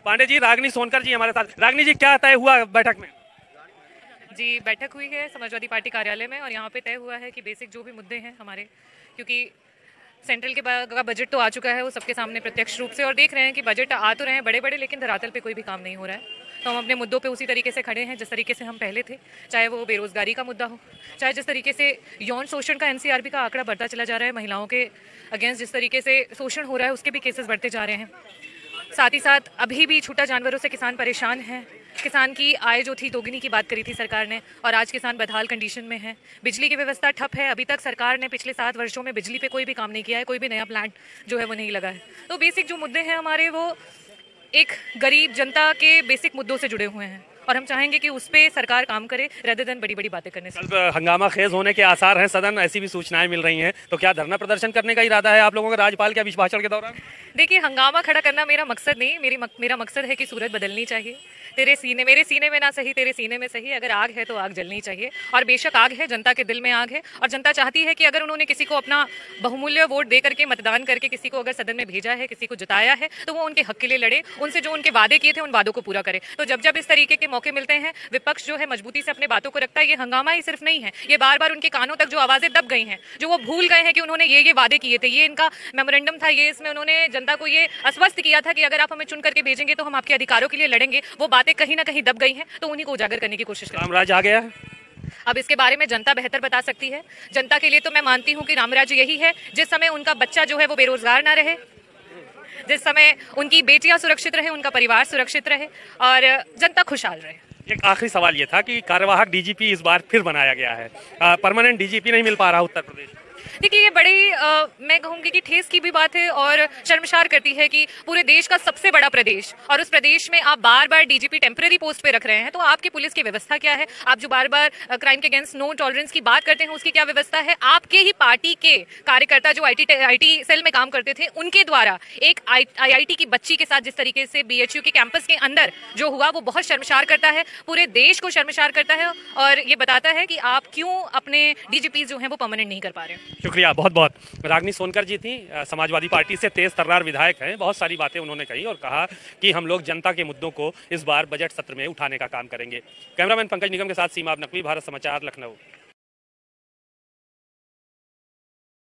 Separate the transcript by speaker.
Speaker 1: पांडे जी, रागिनी सोनकर जी हमारे साथ। रागिनी जी, क्या तय हुआ बैठक में?
Speaker 2: जी, बैठक हुई है समाजवादी पार्टी कार्यालय में और यहाँ पे तय हुआ है कि बेसिक जो भी मुद्दे हैं हमारे, क्योंकि सेंट्रल का बजट तो आ चुका है वो सबके सामने प्रत्यक्ष रूप से, और देख रहे हैं कि बजट आ तो रहे हैं बड़े बड़े, लेकिन धरातल पे कोई भी काम नहीं हो रहा है। तो हम अपने मुद्दों पे उसी तरीके से खड़े हैं जिस तरीके से हम पहले थे, चाहे वो बेरोजगारी का मुद्दा हो, चाहे जिस तरीके से यौन शोषण का एनसीआरबी का आंकड़ा बढ़ता चला जा रहा है, महिलाओं के अगेंस्ट जिस तरीके से शोषण हो रहा है उसके भी केसेस बढ़ते जा रहे हैं। साथ ही साथ अभी भी छूटा जानवरों से किसान परेशान हैं। किसान की आय जो थी दोगुनी की बात करी थी सरकार ने, और आज किसान बदहाल कंडीशन में है। बिजली की व्यवस्था ठप है, अभी तक सरकार ने पिछले 7 वर्षों में बिजली पे कोई भी काम नहीं किया है, कोई भी नया प्लांट जो है वो नहीं लगा है। तो बेसिक जो मुद्दे हैं हमारे, वो एक गरीब जनता के बेसिक मुद्दों से जुड़े हुए हैं, और हम चाहेंगे कि उस पर सरकार काम करे रेदर देन बड़ी बड़ी बातें करने से।
Speaker 1: कल हंगामा खेज होने के आसार हैं सदन, ऐसी भी सूचनाएं मिल रही हैं, तो क्या धरना प्रदर्शन करने का इरादा है आप लोगों का राज्यपाल के अभिभाषण के दौरान?
Speaker 2: देखिए, हंगामा खड़ा करना मेरा मकसद नहीं, मेरा मकसद है कि सूरत बदलनी चाहिए। मेरे सीने में ना सही, तेरे सीने में सही। अगर आग है तो आग जलनी चाहिए, और बेशक आग है, जनता के दिल में आग है, और जनता चाहती है कि अगर उन्होंने किसी को अपना बहुमूल्य वोट दे करके, मतदान करके किसी को अगर सदन में भेजा है, किसी को जिताया है, तो वो उनके हक के लिए लड़े, उनसे जो उनके वादे किए थे उन वादों को पूरा करे। तो जब जब इस तरीके के मौके मिलते हैं, विपक्ष जो है मजबूती से अपने बातों को रखता है। ये हंगामा ही सिर्फ नहीं है, ये बार बार उनके कानों तक जो आवाजें दब गई हैं, जो वो भूल गए हैं कि उन्होंने ये वादे किए थे, ये इनका मेमोरेंडम था, ये इसमें उन्होंने जनता को ये आश्वस्त किया था कि अगर आप हमें चुन करके भेजेंगे तो हम आपके अधिकारों के लिए लड़ेंगे, वो बातें कहीं ना कहीं दब गई हैं। तो उन्हीं को उजागर करने की कोशिश करें।
Speaker 1: रामराज आ गया है।
Speaker 2: अब इसके बारे में जनता बेहतर बता सकती है। जनता के लिए तो मैं मानती हूँ कि रामराज्य यही है जिस समय उनका बच्चा जो है वो बेरोजगार ना रहे, जिस समय उनकी बेटियां सुरक्षित रहे, उनका परिवार सुरक्षित रहे, और जनता खुशहाल रहे।
Speaker 1: एक आखिरी सवाल ये था कि कार्यवाहक डीजीपी इस बार फिर बनाया गया है, परमानेंट डीजीपी नहीं मिल पा रहा उत्तर प्रदेश।
Speaker 2: देखिए, ये बड़ी मैं कहूँगी कि ठेस की भी बात है, और शर्मसार करती है कि पूरे देश का सबसे बड़ा प्रदेश, और उस प्रदेश में आप बार बार डीजीपी टेम्पररी पोस्ट पे रख रहे हैं। तो आपकी पुलिस की व्यवस्था क्या है? आप जो बार बार क्राइम के अगेंस्ट नो टॉलरेंस की बात करते हैं, उसकी क्या व्यवस्था है? आपके ही पार्टी के कार्यकर्ता जो आईटी सेल में काम करते थे, उनके द्वारा एक आईआईटी की बच्ची के साथ जिस तरीके से बीएचयू के कैंपस के अंदर जो हुआ, वो बहुत शर्मसार करता है, पूरे देश को शर्मसार करता है, और ये बताता है कि आप क्यों अपने डीजीपी जो हैं वो परमानेंट नहीं कर पा रहे हैं।
Speaker 1: शुक्रिया बहुत बहुत। रागिनी सोनकर जी थी, समाजवादी पार्टी से तेज तर्रार विधायक हैं। बहुत सारी बातें उन्होंने कही और कहा कि हम लोग जनता के मुद्दों को इस बार बजट सत्र में उठाने का काम करेंगे। कैमरामैन पंकज निगम के साथ सीमा नकवी, भारत समाचार, लखनऊ।